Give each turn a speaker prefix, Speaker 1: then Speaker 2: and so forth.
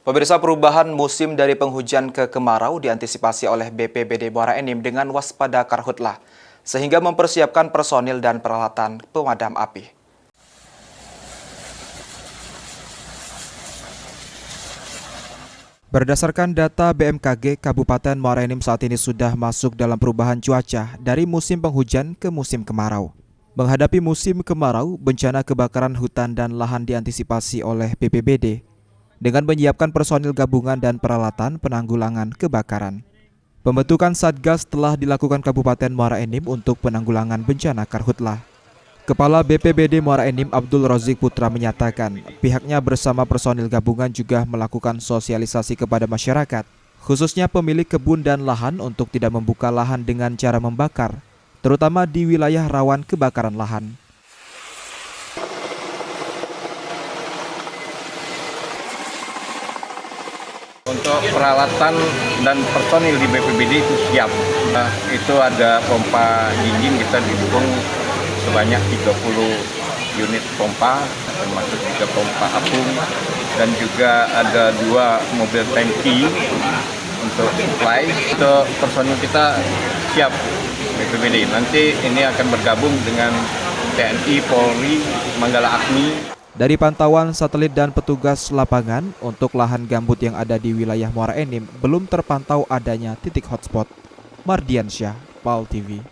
Speaker 1: Pemirsa, perubahan musim dari penghujan ke kemarau diantisipasi oleh BPBD Muara Enim dengan waspada karhutlah, sehingga mempersiapkan personil dan peralatan pemadam api. Berdasarkan data BMKG, Kabupaten Muara Enim saat ini sudah masuk dalam perubahan cuaca dari musim penghujan ke musim kemarau. Menghadapi musim kemarau, bencana kebakaran hutan dan lahan diantisipasi oleh BPBD dengan menyiapkan personil gabungan dan peralatan penanggulangan kebakaran. Pembentukan Satgas telah dilakukan Kabupaten Muara Enim untuk penanggulangan bencana karhutlah. Kepala BPBD Muara Enim Abdul Rozik Putra menyatakan pihaknya bersama personil gabungan juga melakukan sosialisasi kepada masyarakat, khususnya pemilik kebun dan lahan untuk tidak membuka lahan dengan cara membakar, terutama di wilayah rawan kebakaran lahan.
Speaker 2: Untuk peralatan dan personil di BPBD itu siap. Itu ada pompa dingin, kita didukung sebanyak 30 unit pompa, termasuk juga pompa apung, dan juga ada 2 mobil tangki untuk supply. Untuk personil kita siap BPBD. Nanti ini akan bergabung dengan TNI, Polri, Manggala Agni.
Speaker 1: Dari pantauan satelit dan petugas lapangan, untuk lahan gambut yang ada di wilayah Muara Enim belum terpantau adanya titik hotspot. Mardiansyah, PAL TV.